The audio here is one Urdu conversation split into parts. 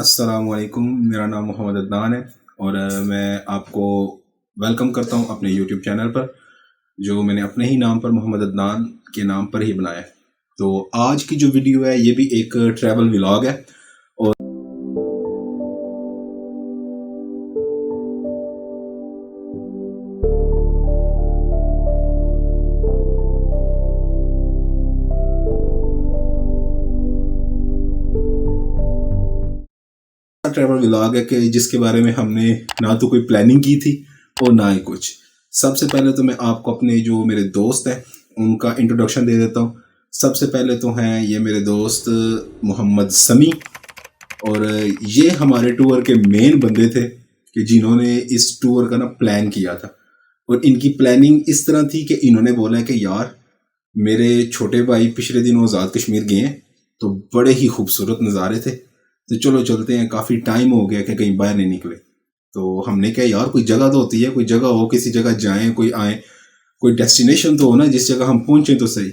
السلام علیکم، میرا نام محمد عدنان ہے اور میں آپ کو ویلکم کرتا ہوں اپنے یوٹیوب چینل پر، جو میں نے اپنے ہی نام پر محمد عدنان کے نام پر ہی بنایا ہے۔ تو آج کی جو ویڈیو ہے یہ بھی ایک ٹریول ولاگ ہے اور ٹریول ولاگ ہے کہ جس کے بارے میں ہم نے نہ تو کوئی پلاننگ کی تھی اور نہ ہی کچھ۔ سب سے پہلے تو میں آپ کو اپنے جو میرے دوست ہیں ان کا انٹروڈکشن دے دیتا ہوں۔ سب سے پہلے تو ہیں یہ میرے دوست محمد سمی، اور یہ ہمارے ٹور کے مین بندے تھے کہ جنہوں نے اس ٹور کا پلان کیا تھا۔ اور ان کی پلاننگ اس طرح تھی کہ انہوں نے بولا کہ یار میرے چھوٹے بھائی پچھلے دنوں آزاد کشمیر گئے ہیں تو بڑے ہی خوبصورت نظارے تھے، تو چلو چلتے ہیں، کافی ٹائم ہو گیا کہ کہیں باہر نہیں نکلے۔ تو ہم نے کہا یار کوئی جگہ تو ہوتی ہے، کوئی جگہ ہو، کسی جگہ جائیں، کوئی آئیں، کوئی ڈیسٹینیشن تو ہو نا جس جگہ ہم پہنچیں تو صحیح۔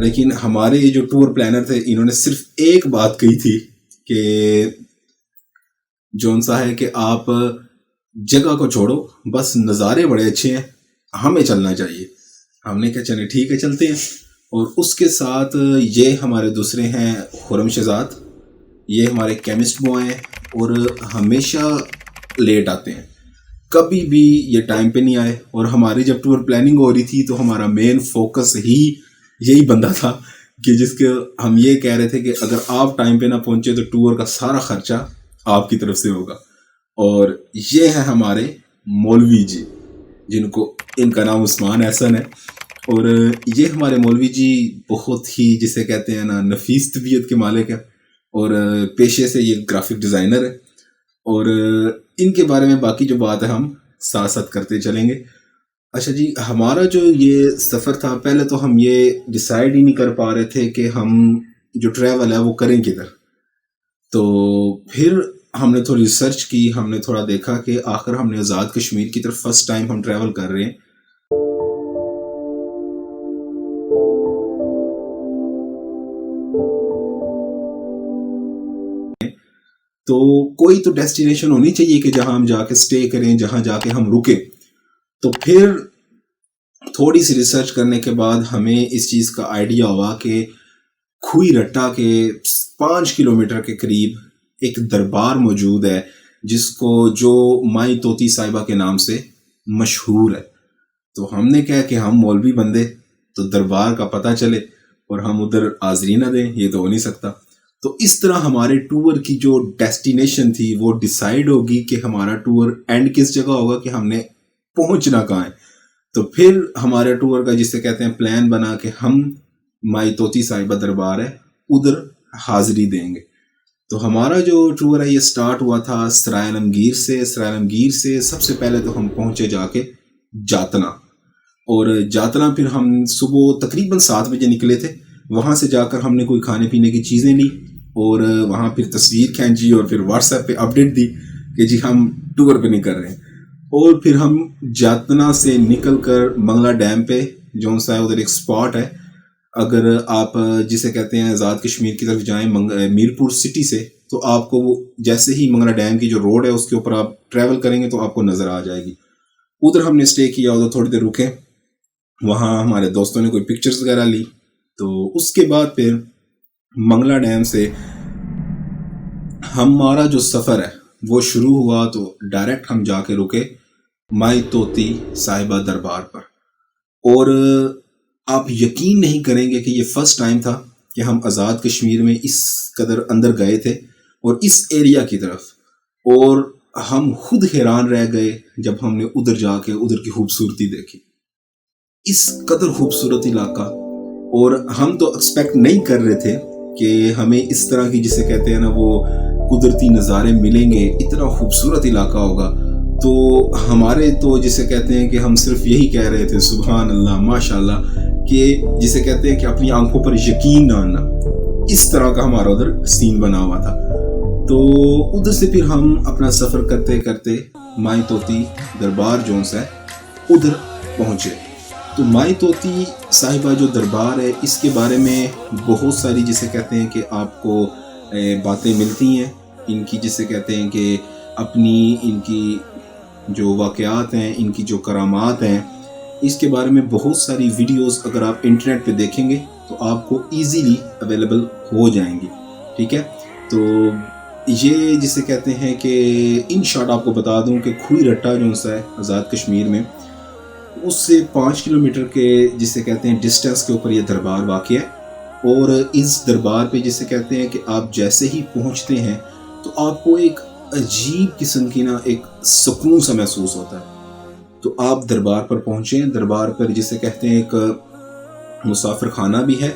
لیکن ہمارے جو ٹور پلانر تھے انہوں نے صرف ایک بات کہی تھی کہ جون سا ہے کہ آپ جگہ کو چھوڑو، بس نظارے بڑے اچھے ہیں، ہمیں چلنا چاہیے۔ ہم نے کہا چلیں ٹھیک ہے چلتے ہیں۔ اور اس کے ساتھ یہ ہمارے دوسرے ہیں خرم شہزاد، یہ ہمارے کیمسٹ بوائے ہیں اور ہمیشہ لیٹ آتے ہیں، کبھی بھی یہ ٹائم پہ نہیں آئے۔ اور ہماری جب ٹور پلاننگ ہو رہی تھی تو ہمارا مین فوکس ہی یہی بندہ تھا کہ جس کے ہم یہ کہہ رہے تھے کہ اگر آپ ٹائم پہ نہ پہنچے تو ٹور کا سارا خرچہ آپ کی طرف سے ہوگا۔ اور یہ ہے ہمارے مولوی جی، ان کا نام عثمان احسن ہے، اور یہ ہمارے مولوی جی بہت ہی جسے کہتے ہیں نا نفیس طبیعت کے مالک ہیں، اور پیشے سے یہ گرافک ڈیزائنر ہے۔ اور ان کے بارے میں باقی جو بات ہے ہم ساتھ ساتھ کرتے چلیں گے۔ اچھا جی، ہمارا جو یہ سفر تھا، پہلے تو ہم یہ ڈیسائیڈ ہی نہیں کر پا رہے تھے کہ ہم جو ٹریول ہے وہ کریں کدھر۔ تو پھر ہم نے تھوڑی ریسرچ کی، ہم نے تھوڑا دیکھا کہ آخر ہم نے آزاد کشمیر کی طرف فرسٹ ٹائم ہم ٹریول کر رہے ہیں، تو کوئی تو ڈیسٹینیشن ہونی چاہیے کہ جہاں ہم جا کے سٹے کریں، جہاں جا کے ہم رکیں۔ تو پھر تھوڑی سی ریسرچ کرنے کے بعد ہمیں اس چیز کا آئیڈیا ہوا کہ کھوئی رٹا کے 5 کلومیٹر کے قریب ایک دربار موجود ہے جس کو جو مائی طوطی صاحبہ کے نام سے مشہور ہے۔ تو ہم نے کہا کہ ہم مولوی بندے تو دربار کا پتہ چلے اور ہم ادھر حاضری نہ دیں، یہ تو ہو نہیں سکتا۔ تو اس طرح ہمارے ٹور کی جو ڈیسٹینیشن تھی وہ ڈیسائیڈ ہوگی کہ ہمارا ٹور اینڈ کس جگہ ہوگا، کہ ہم نے پہنچنا کہاں ہے۔ تو پھر ہمارے ٹور کا جسے کہتے ہیں پلان بنا کہ ہم مائی طوطی صاحبہ دربار ہے ادھر حاضری دیں گے۔ تو ہمارا جو ٹور ہے یہ سٹارٹ ہوا تھا سرائے عالمگیر سے۔ سرائے عالمگیر سے سب سے پہلے تو ہم پہنچے جا کے جاتنا، اور جاتنا پھر ہم صبح تقریباً 7 بجے نکلے تھے۔ وہاں سے جا کر ہم نے کوئی کھانے پینے کی چیزیں لی اور وہاں پھر تصویر کھینچی اور پھر واٹس ایپ پہ اپڈیٹ دی کہ جی ہم ٹور پہ نہیں کر رہے ہیں۔ اور پھر ہم جاتنا سے نکل کر منگلا ڈیم پہ، جون سا ہے ادھر ایک سپاٹ ہے، اگر آپ جسے کہتے ہیں آزاد کشمیر کی طرف جائیں میرپور سٹی سے، تو آپ کو جیسے ہی منگلا ڈیم کی جو روڈ ہے اس کے اوپر آپ ٹریول کریں گے تو آپ کو نظر آ جائے گی۔ ادھر ہم نے اسٹے کیا، ادھر تھوڑی دیر رکے، وہاں ہمارے دوستوں نے کوئی پکچرز وغیرہ لی۔ تو اس کے بعد پھر منگلا ڈیم سے ہمارا جو سفر ہے وہ شروع ہوا، تو ڈائریکٹ ہم جا کے رکے مائی طوطی صاحبہ دربار پر۔ اور آپ یقین نہیں کریں گے کہ یہ فرسٹ ٹائم تھا کہ ہم آزاد کشمیر میں اس قدر اندر گئے تھے اور اس ایریا کی طرف، اور ہم خود حیران رہ گئے جب ہم نے ادھر جا کے ادھر کی خوبصورتی دیکھی، اس قدر خوبصورت علاقہ۔ اور ہم تو ایکسپیکٹ نہیں کر رہے تھے کہ ہمیں اس طرح کی جسے کہتے ہیں نا وہ قدرتی نظارے ملیں گے، اتنا خوبصورت علاقہ ہوگا۔ تو ہمارے تو جسے کہتے ہیں کہ ہم صرف یہی کہہ رہے تھے سبحان اللہ ماشاء اللہ کہ جسے کہتے ہیں کہ اپنی آنکھوں پر یقین نہ آنا، اس طرح کا ہمارا ادھر سین بنا ہوا تھا۔ تو ادھر سے پھر ہم اپنا سفر کرتے کرتے مائی طوطی دربار جو ہے ادھر پہنچے۔ تو مائی طوطی صاحبہ جو دربار ہے اس کے بارے میں بہت ساری جسے کہتے ہیں کہ آپ کو باتیں ملتی ہیں ان کی، جسے کہتے ہیں کہ اپنی ان کی جو واقعات ہیں، ان کی جو کرامات ہیں، اس کے بارے میں بہت ساری ویڈیوز اگر آپ انٹرنیٹ پہ دیکھیں گے تو آپ کو ایزیلی اویلیبل ہو جائیں گی، ٹھیک ہے۔ تو یہ جسے کہتے ہیں کہ ان شارٹ آپ کو بتا دوں کہ کھوئی رٹا جو ہے آزاد کشمیر میں، اس سے 5 کلومیٹر کے جسے کہتے ہیں ڈسٹینس کے اوپر یہ دربار واقع ہے۔ اور اس دربار پہ جسے کہتے ہیں کہ آپ جیسے ہی پہنچتے ہیں تو آپ کو ایک عجیب قسم کی ایک سکون سا محسوس ہوتا ہے۔ تو آپ دربار پر پہنچیں، دربار پر جسے کہتے ہیں ایک مسافر خانہ بھی ہے،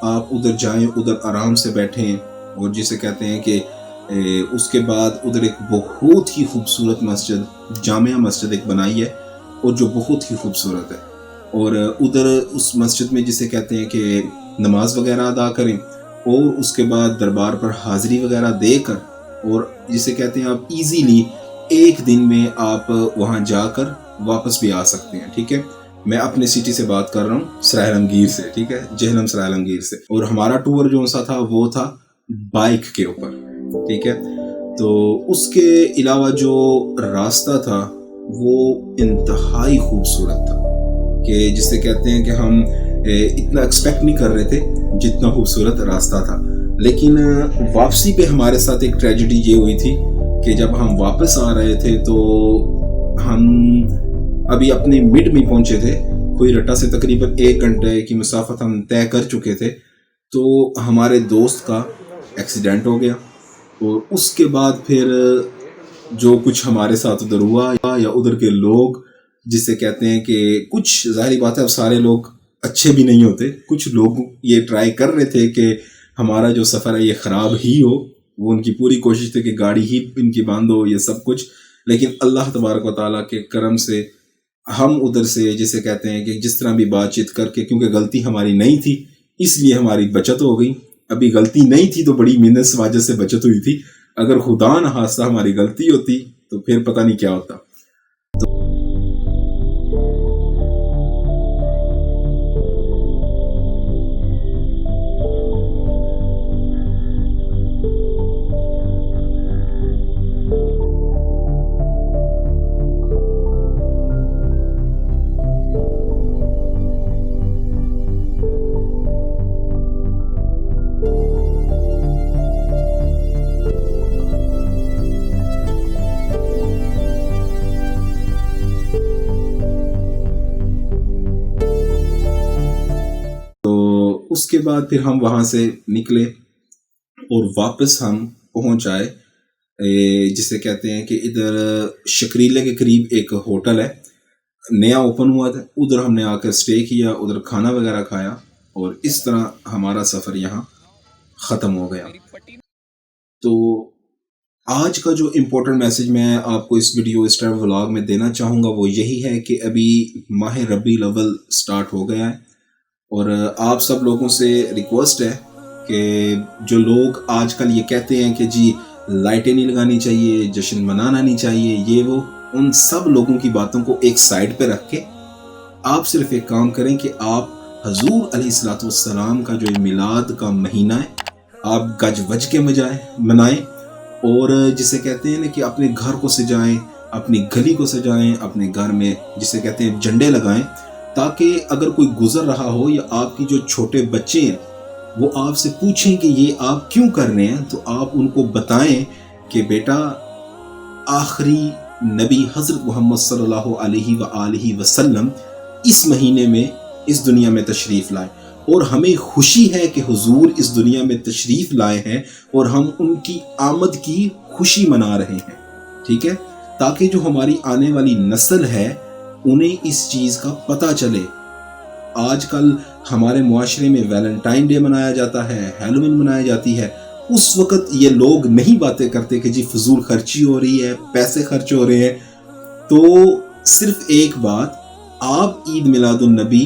آپ ادھر جائیں، ادھر آرام سے بیٹھیں، اور جسے کہتے ہیں کہ اس کے بعد ادھر ایک بہت ہی خوبصورت مسجد، جامعہ مسجد ایک بنائی ہے اور جو بہت ہی خوبصورت ہے، اور ادھر اس مسجد میں جسے کہتے ہیں کہ نماز وغیرہ ادا کریں، اور اس کے بعد دربار پر حاضری وغیرہ دے کر، اور جسے کہتے ہیں آپ ایزیلی ایک دن میں آپ وہاں جا کر واپس بھی آ سکتے ہیں، ٹھیک ہے۔ میں اپنے سٹی سے بات کر رہا ہوں، سرائے عالمگیر سے، ٹھیک ہے، جہلم سرائے عالمگیر سے، اور ہمارا ٹور جو سا تھا وہ تھا بائک کے اوپر، ٹھیک ہے۔ تو اس کے علاوہ جو راستہ تھا وہ انتہائی خوبصورت تھا، کہ جسے کہتے ہیں کہ ہم اتنا ایکسپیکٹ نہیں کر رہے تھے جتنا خوبصورت راستہ تھا۔ لیکن واپسی پہ ہمارے ساتھ ایک ٹریجڈی یہ ہوئی تھی کہ جب ہم واپس آ رہے تھے تو ہم ابھی اپنے مڈ میں پہنچے تھے، کوئی رٹا سے تقریباً 1 گھنٹے کی مسافت ہم طے کر چکے تھے، تو ہمارے دوست کا ایکسیڈنٹ ہو گیا، اور اس کے بعد پھر جو کچھ ہمارے ساتھ ادھر ہوا، یا ادھر کے لوگ جسے کہتے ہیں کہ کچھ ظاہری بات ہے اب سارے لوگ اچھے بھی نہیں ہوتے، کچھ لوگ یہ ٹرائی کر رہے تھے کہ ہمارا جو سفر ہے یہ خراب ہی ہو، وہ ان کی پوری کوشش تھی کہ گاڑی ہی ان کی بند ہو، یہ سب کچھ۔ لیکن اللہ تبارک و تعالیٰ کے کرم سے ہم ادھر سے جسے کہتے ہیں کہ جس طرح بھی بات چیت کر کے، کیونکہ غلطی ہماری نہیں تھی اس لیے ہماری بچت ہو گئی، ابھی غلطی نہیں تھی تو بڑی محنت سے وجہ سے بچت ہوئی تھی، اگر خدا نہ خواستہ ہماری غلطی ہوتی تو پھر پتہ نہیں کیا ہوتا۔ اس کے بعد پھر ہم وہاں سے نکلے اور واپس ہم پہنچ آئے جسے کہتے ہیں کہ ادھر شکریلے کے قریب ایک ہوٹل ہے، نیا اوپن ہوا تھا، ادھر ہم نے آ کر سٹے کیا، ادھر کھانا وغیرہ کھایا، اور اس طرح ہمارا سفر یہاں ختم ہو گیا۔ تو آج کا جو امپورٹنٹ میسج میں آپ کو اس ویڈیو اس ٹائم ولاگ میں دینا چاہوں گا وہ یہی ہے کہ ابھی ماہ ربیع الاول سٹارٹ ہو گیا ہے، اور آپ سب لوگوں سے ریکویسٹ ہے کہ جو لوگ آج کل یہ کہتے ہیں کہ جی لائٹیں نہیں لگانی چاہیے، جشن منانا نہیں چاہیے، یہ وہ، ان سب لوگوں کی باتوں کو ایک سائڈ پہ رکھ کے آپ صرف ایک کام کریں کہ آپ حضور علیہ الصلوۃ والسلام کا جو میلاد کا مہینہ ہے آپ گج وج کے منائیں، اور جسے کہتے ہیں کہ اپنے گھر کو سجائیں، اپنی گلی کو سجائیں، اپنے گھر میں جسے کہتے ہیں جھنڈے لگائیں، تاکہ اگر کوئی گزر رہا ہو یا آپ کی جو چھوٹے بچے ہیں وہ آپ سے پوچھیں کہ یہ آپ کیوں کر رہے ہیں، تو آپ ان کو بتائیں کہ بیٹا آخری نبی حضرت محمد صلی اللہ علیہ وآلہ وسلم اس مہینے میں اس دنیا میں تشریف لائے، اور ہمیں خوشی ہے کہ حضور اس دنیا میں تشریف لائے ہیں اور ہم ان کی آمد کی خوشی منا رہے ہیں، ٹھیک ہے، تاکہ جو ہماری آنے والی نسل ہے انہیں اس چیز کا پتہ چلے۔ آج کل ہمارے معاشرے میں ویلنٹائن ڈے منایا جاتا ہے، ہیلووین منائی جاتی ہے، اس وقت یہ لوگ نہیں باتیں کرتے کہ جی فضول خرچی ہو رہی ہے، پیسے خرچ ہو رہے ہیں۔ تو صرف ایک بات، آپ عید میلاد النبی